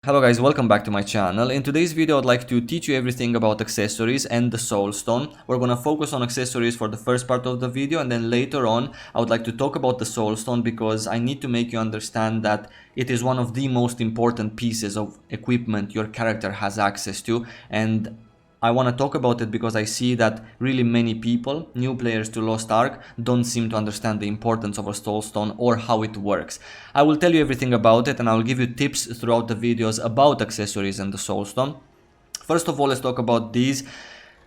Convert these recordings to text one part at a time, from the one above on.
Hello guys, welcome back to my channel. In today's video I'd like to teach you everything about accessories and the Soulstone. We're gonna focus on accessories for the first part of the video, and then later on I would like to talk about the Soulstone because I need to make you understand that it is one of the most important pieces of equipment your character has access to, and I want to talk about it because I see that really many people, new players to Lost Ark, don't seem to understand the importance of a Soulstone or how it works. I will tell you everything about it, and I will give you tips throughout the videos about accessories and the Soulstone. First of all, let's talk about these.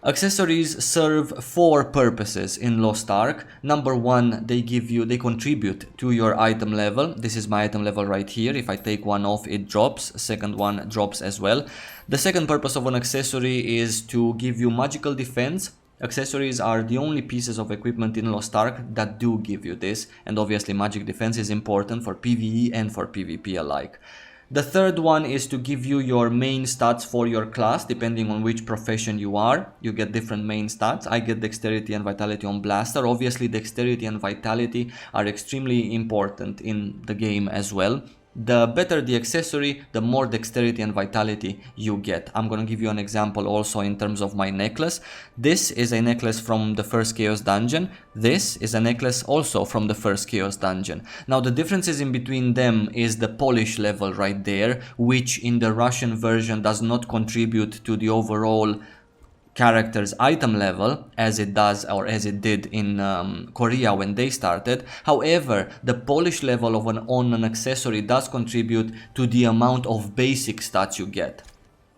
Accessories serve four purposes in Lost Ark. Number one, they contribute to your item level. This is my item level right here. If I take one off, it drops. Second one drops as well. The second purpose of an accessory is to give you magical defense. Accessories are the only pieces of equipment in Lost Ark that do give you this, and obviously magic defense is important for PvE and for PvP alike. The third one is to give you your main stats for your class, depending on which profession you are. You get different main stats. I get dexterity and vitality on Blaster. Obviously, dexterity and vitality are extremely important in the game as well. The better the accessory, the more dexterity and vitality you get. I'm gonna give you an example also in terms of my necklace. This is a necklace from the first Chaos Dungeon. This is a necklace also from the first Chaos Dungeon. Now the differences in between them is the polish level right there, which in the Russian version does not contribute to the overall character's item level as it does, or as it did in Korea when they started. However, the polish level of on an accessory does contribute to the amount of basic stats you get.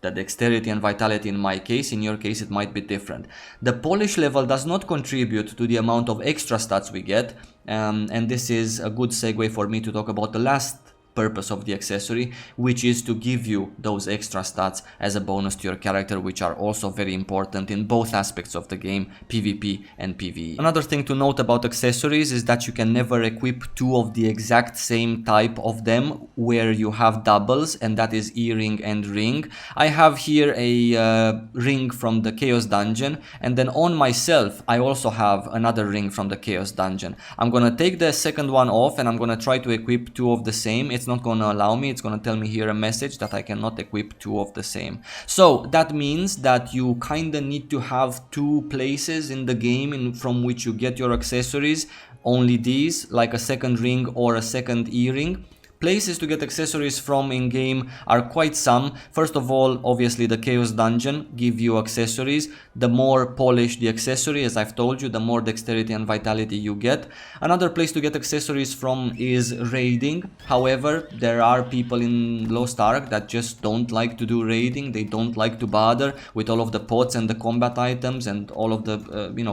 The dexterity and vitality in my case, in your case it might be different. The polish level does not contribute to the amount of extra stats we get, and this is a good segue for me to talk about the last purpose of the accessory, which is to give you those extra stats as a bonus to your character, which are also very important in both aspects of the game, PvP and PvE. Another thing to note about accessories is that you can never equip two of the exact same type of them where you have doubles, and that is earring and ring. I have here a ring from the Chaos Dungeon, and then on myself I also have another ring from the Chaos Dungeon. I'm gonna take the second one off and I'm gonna try to equip two of the same. It's not going to allow me. It's going to tell me here a message that I cannot equip two of the same. So that means that you kind of need to have two places in the game from which you get your accessories, only these, like a second ring or a second earring. Places to get accessories from in game are quite some. First of all, obviously the Chaos Dungeon give you accessories. The more polished the accessory, as I've told you, the more dexterity and vitality you get. Another place to get accessories from is raiding. However, there are people in Lost Ark that just don't like to do raiding. They don't like to bother with all of the pots and the combat items and all of the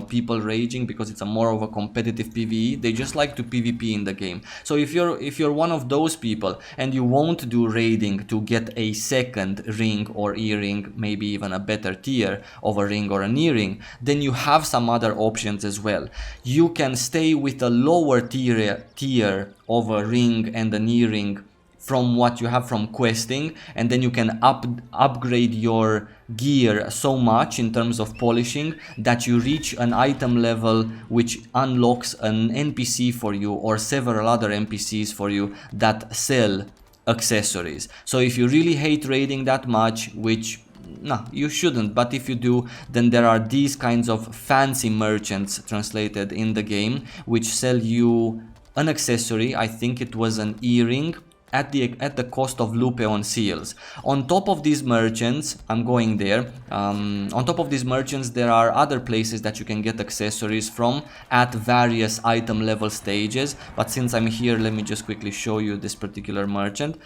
people raging, because it's a more of a competitive PvE. They just like to PvP in the game. So if you're one of those people and you won't do raiding to get a second ring or earring, maybe even a better tier of a ring or an earring, then you have some other options as well. You can stay with a lower tier of a ring and an earring from what you have from questing, and then you can upgrade your gear so much in terms of polishing that you reach an item level which unlocks an NPC for you or several other NPCs for you that sell accessories. So if you really hate raiding that much, which no, you shouldn't, but if you do, then there are these kinds of fancy merchants translated in the game which sell you an accessory. I think it was an earring at the cost of Lupeon seals. On top of these merchants, I'm going there, on top of these merchants there are other places that you can get accessories from at various item level stages, but since I'm here, let me just quickly show you this particular merchant.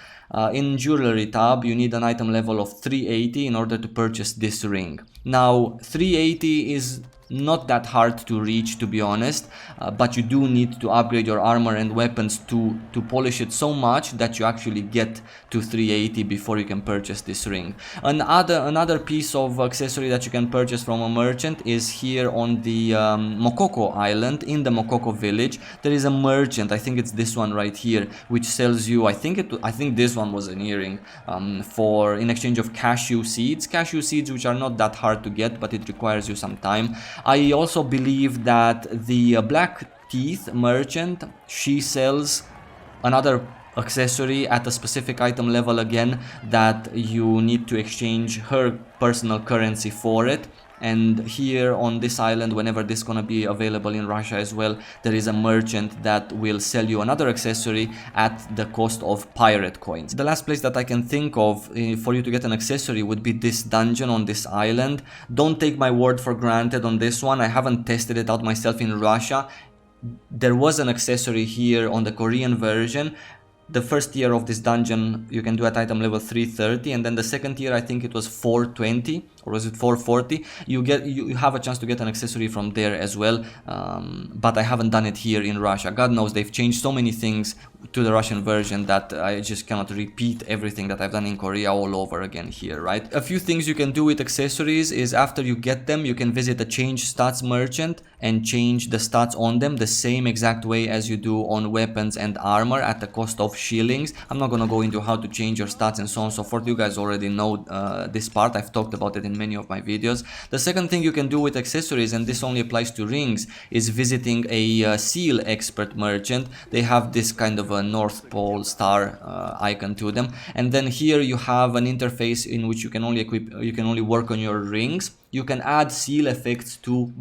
In jewelry tab you need an item level of 380 in order to purchase this ring. Now 380 is not that hard to reach, to be honest, but you do need to upgrade your armor and weapons to polish it so much that you actually get to 380 before you can purchase this ring. Another piece of accessory that you can purchase from a merchant is here on the Mokoko island. In the Mokoko village there is a merchant, I think it's this one right here, which sells you, I think this one was an earring, in exchange of cashew seeds which are not that hard to get, but it requires you some time. I also believe that the Black Teeth merchant, she sells another accessory at a specific item level again, that you need to exchange her personal currency for it. And here on this island, whenever this is gonna be available in Russia as well, there is a merchant that will sell you another accessory at the cost of pirate coins. The last place that I can think of for you to get an accessory would be this dungeon on this island. Don't take my word for granted on this one. I haven't tested it out myself in Russia. There was an accessory here on the Korean version. The first tier of this dungeon you can do at item level 330, and then the second tier I think it was 420, or was it 440? You have a chance to get an accessory from there as well, but I haven't done it here in Russia. God knows they've changed so many things to the Russian version that I just cannot repeat everything that I've done in Korea all over again here, right? A few things you can do with accessories is after you get them, you can visit the change stats merchant and change the stats on them the same exact way as you do on weapons and armor at the cost of shillings. I'm not gonna go into how to change your stats and so on and so forth. You guys already know this part. I've talked about it in many of my videos. The second thing you can do with accessories, and this only applies to rings, is visiting a seal expert merchant. They have this kind of a North Pole star icon to them, and then here you have an interface in which you can only work on your rings. You can add seal effects to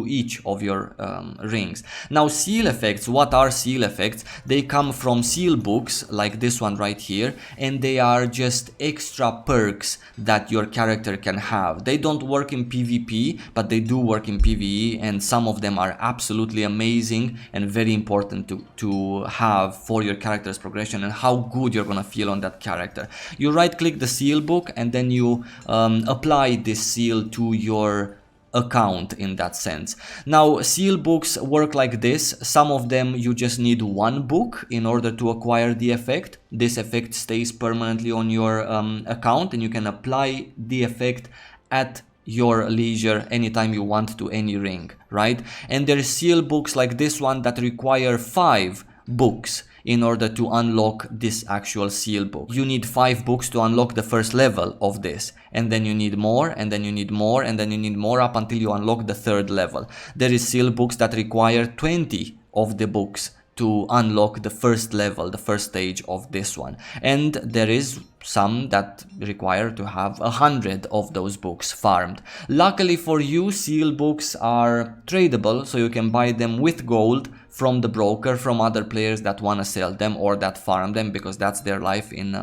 each of your rings. Now, seal effects, what are seal effects? They come from seal books like this one right here, and they are just extra perks that your character can have. They don't work in PvP, but they do work in PvE, and some of them are absolutely amazing and very important to have for your character's progression and how good you're gonna feel on that character. You right click the seal book and then you apply this seal to your account in that sense. Now, seal books work like this. Some of them you just need one book in order to acquire the effect. This effect stays permanently on your account, and you can apply the effect at your leisure anytime you want to any ring, right? And there are seal books like this one that require 5 books in order to unlock this actual seal book. You need 5 books to unlock the first level of this, and then you need more, and then you need more, and then you need more up until you unlock the 3rd level. There is seal books that require 20 of the books to unlock the first level, the first stage of this one, and there is some that require to have 100 of those books farmed. Luckily for you, seal books are tradable, so you can buy them with gold from the broker, from other players that want to sell them or that farm them, because that's their life in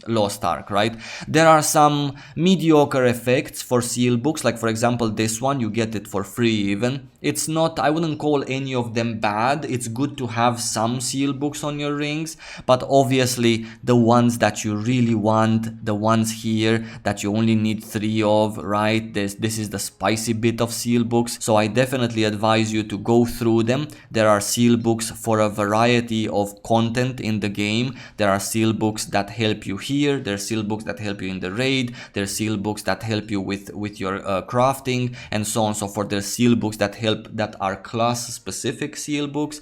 Lost Ark, right? There are some mediocre effects for seal books, like for example this one, you get it for free even. It's not, I wouldn't call any of them bad. It's good to have some seal books on your rings, but obviously the ones that you really want, the ones here that you only need 3 of, right? This is the spicy bit of seal books, so I definitely advise you to go through them. There are seal books for a variety of content in the game. There are seal books that help you here, there are seal books that help you in the raid, there are seal books that help you with your crafting, and so on and so forth. There are seal books that are class specific seal books.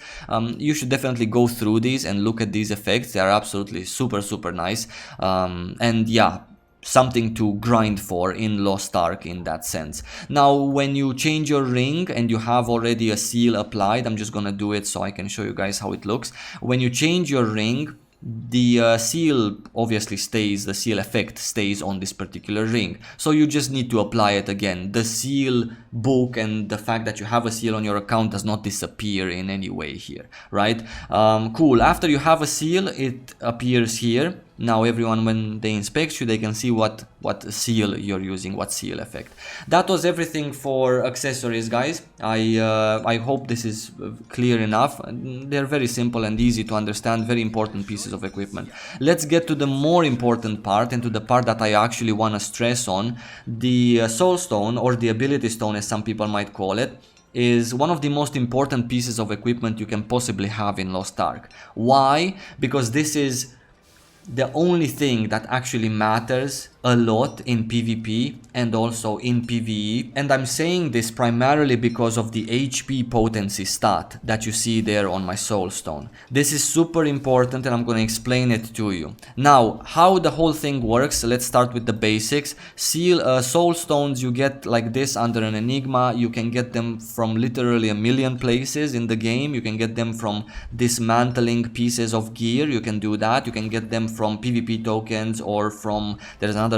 You should definitely go through these and look at these effects. They are absolutely super nice, and yeah, something to grind for in Lost Ark in that sense. Now, when you change your ring and you have already a seal applied, I'm just gonna do it so I can show you guys how it looks. When you change your ring, the seal obviously stays, the seal effect stays on this particular ring, so you just need to apply it again. The seal book and the fact that you have a seal on your account does not disappear in any way here, right? Cool. After you have a seal, it appears here. Now everyone, when they inspect you, they can see what seal you're using, what seal effect. That was everything for accessories, guys. I hope this is clear enough. They're very simple and easy to understand, very important pieces of equipment. Let's get to the more important part, and to the part that I actually want to stress on. The Soulstone, or the ability stone as some people might call it, is one of the most important pieces of equipment you can possibly have in Lost Ark. Why? Because this is the only thing that actually matters a lot in PvP and also in PvE, and I'm saying this primarily because of the HP potency stat that you see there on my Soulstone. This is super important and I'm going to explain it to you. Now, how the whole thing works, let's start with the basics. Soulstones you get like this under an enigma. You can get them from literally a million places in the game. You can get them from dismantling pieces of gear, you can do that. You can get them from PvP tokens or from, there's another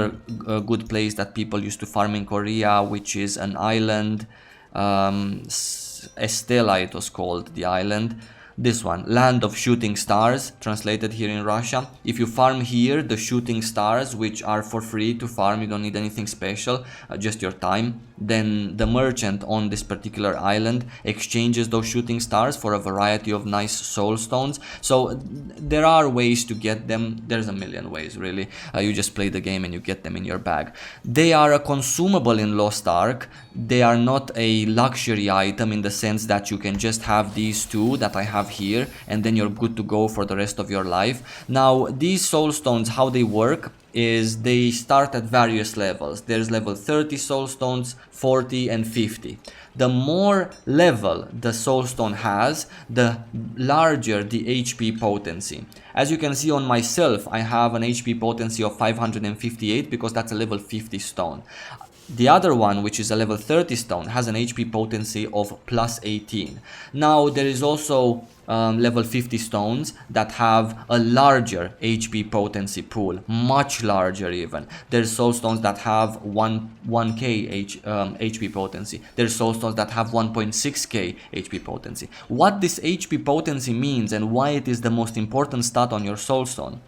good place that people used to farm in Korea, which is an island, Estela it was called, the island. This one, Land of Shooting Stars, translated here in Russia. If you farm here the shooting stars, which are for free to farm, you don't need anything special, just your time, then the merchant on this particular island exchanges those shooting stars for a variety of nice soulstones. So there are ways to get them. There's a million ways really. You just play the game and you get them in your bag. They are a consumable in Lost Ark. They are not a luxury item in the sense that you can just have these two that I have here and then you're good to go for the rest of your life. Now these soulstones, how they work is they start at various levels. There's level 30 soulstones, 40 and 50. The more level the soulstone has, the larger the HP potency. As you can see on myself, I have an HP potency of 558 because that's a level 50 stone. The other one, which is a level 30 stone, has an HP potency of plus 18. Now there is also level 50 stones that have a larger HP potency pool, much larger even. There's soulstones that have 1k HP potency. There's soulstones that have 1.6k HP potency. What this HP potency means and why it is the most important stat on your soulstone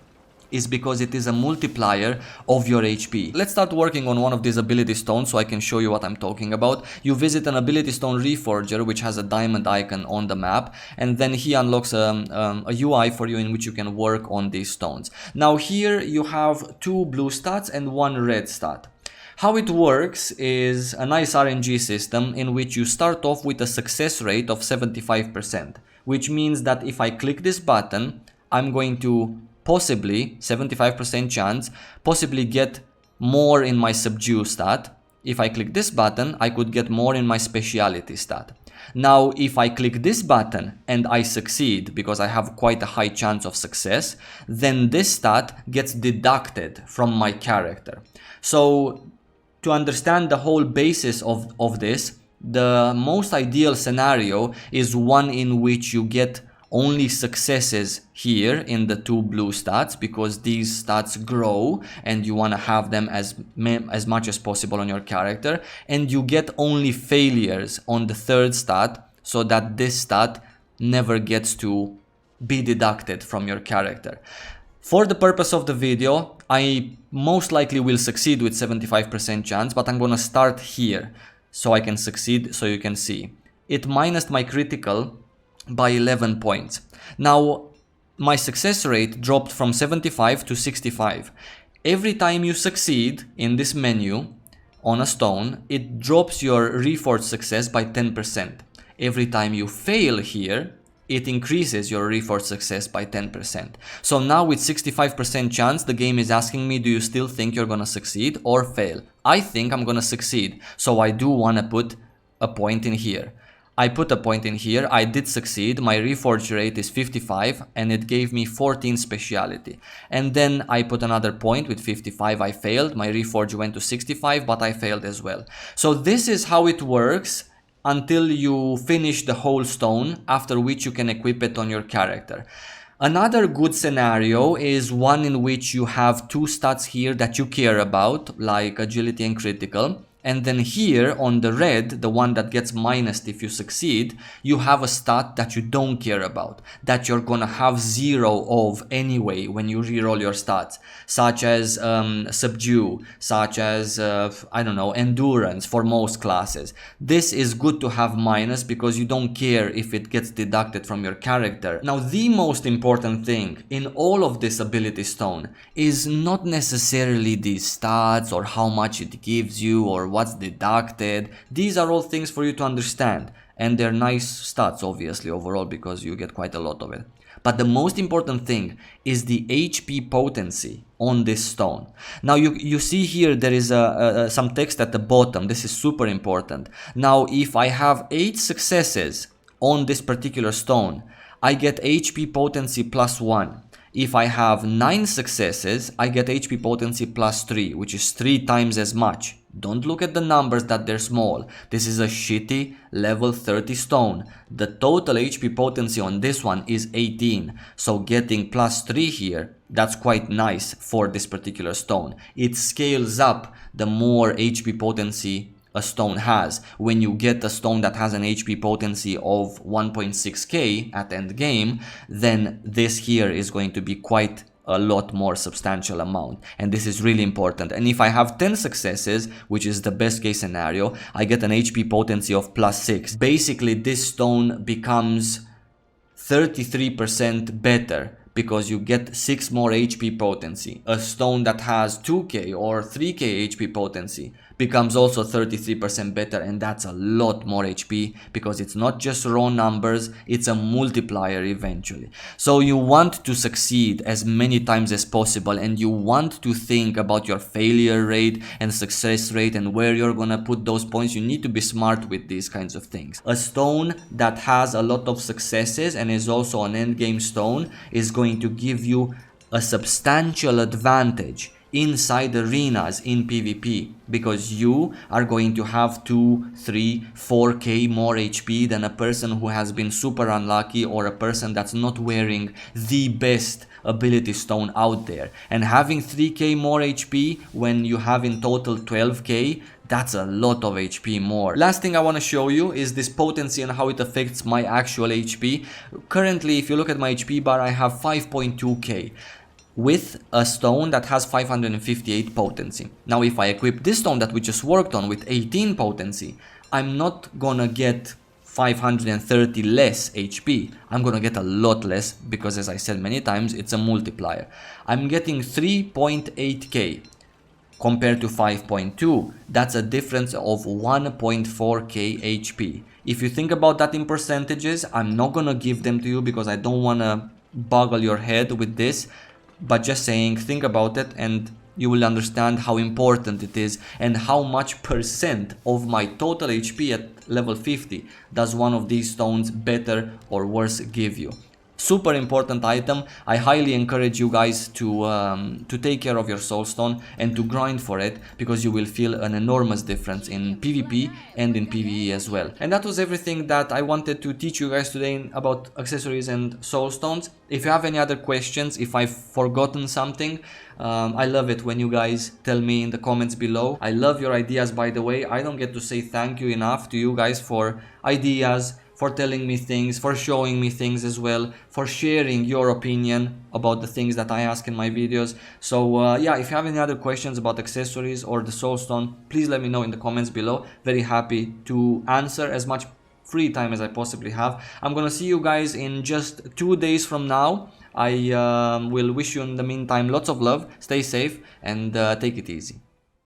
is because it is a multiplier of your HP. Let's start working on one of these ability stones so I can show you what I'm talking about. You visit an ability stone reforger which has a diamond icon on the map, and then he unlocks a UI for you in which you can work on these stones. Now here you have 2 blue stats and 1 red stat. How it works is a nice RNG system in which you start off with a success rate of 75%, which means that if I click this button, I'm going to possibly, 75% chance, possibly get more in my subdue stat. If I click this button, I could get more in my speciality stat. Now, if I click this button and I succeed, because I have quite a high chance of success, then this stat gets deducted from my character. So, to understand the whole basis of this, the most ideal scenario is one in which you get only successes here in the 2 blue stats, because these stats grow and you want to have them as much as possible on your character, and you get only failures on the 3rd stat so that this stat never gets to be deducted from your character. For the purpose of the video, I most likely will succeed with 75% chance, but I'm gonna start here so I can succeed, so you can see. It minused my critical by 11 points. Now my success rate dropped from 75 to 65. Every time you succeed in this menu on a stone, it drops your reforged success by 10%. Every time you fail here, it increases your reforged success by 10%. So now with 65% chance, the game is asking me, do you still think you're gonna succeed or fail? I think I'm gonna succeed, so I do wanna put a point in here. I put a point in here, I did succeed, my reforge rate is 55 and it gave me 14 speciality. And then I put another point with 55, I failed, my reforge went to 65 but I failed as well. So this is how it works until you finish the whole stone, after which you can equip it on your character. Another good scenario is one in which you have 2 stats here that you care about, like agility and critical. And then here on the red, the one that gets minused if you succeed, you have a stat that you don't care about, that you're gonna have 0 of anyway when you reroll your stats, such as subdue, such as, I don't know, endurance for most classes. This is good to have minus because you don't care if it gets deducted from your character. Now, the most important thing in all of this ability stone is not necessarily these stats or how much it gives you or what's deducted. These are all things for you to understand, and they're nice stats obviously overall because you get quite a lot of it. But the most important thing is the HP potency on this stone. Now you see here there is some text at the bottom. This is super important. Now if I have 8 successes on this particular stone, I get HP potency +1. If I have 9 successes, I get HP potency +3, which is 3 times as much. Don't look at the numbers that they're small. This is a shitty level 30 stone. The total HP potency on this one is 18. So getting +3 here, that's quite nice for this particular stone. It scales up the more HP potency a stone has. When you get a stone that has an HP potency of 1.6k at end game, then this here is going to be quite a lot more substantial amount, and this is really important. And if I have 10 successes, which is the best case scenario, I get an HP potency of +6. Basically this stone becomes 33% better because you get 6 more HP potency. A stone that has 2k or 3k HP potency becomes also 33% better, and that's a lot more HP because it's not just raw numbers, it's a multiplier eventually. So you want to succeed as many times as possible, and you want to think about your failure rate and success rate and where you're gonna put those points. You need to be smart with these kinds of things. A stone that has a lot of successes and is also an endgame stone is going to give you a substantial advantage inside arenas in PvP, because you are going to have 2, 3, 4k more HP than a person who has been super unlucky, or a person that's not wearing the best ability stone out there. And having 3k more HP when you have in total 12k, that's a lot of HP more. Last thing I want to show you is this potency and how it affects my actual HP. Currently, if you look at my HP bar, I have 5.2k. with a stone that has 558 potency. Now if I equip this stone that we just worked on with 18 potency, I'm not gonna get 530 less HP. I'm gonna get a lot less because, as I said many times, it's a multiplier. I'm getting 3.8k compared to 5.2. That's a difference of 1.4k HP. If you think about that in percentages, I'm not gonna give them to you because I don't wanna boggle your head with this, but just saying, think about it and you will understand how important it is and how much percent of my total HP at level 50 does one of these stones, better or worse, give you. Super important item. I highly encourage you guys to take care of your soulstone and to grind for it, because you will feel an enormous difference in PvP and in PvE as well. And that was everything that I wanted to teach you guys today about accessories and soulstones. If you have any other questions, if I've forgotten something, I love it when you guys tell me in the comments below. I love your ideas, by the way. I don't get to say thank you enough to you guys for ideas, for telling me things, for showing me things as well, for sharing your opinion about the things that I ask in my videos. So yeah, if you have any other questions about accessories or the soulstone, please let me know in the comments below. Very happy to answer as much free time as I possibly have. I'm gonna see you guys in just 2 days from now. I will wish you in the meantime lots of love, stay safe, and take it easy.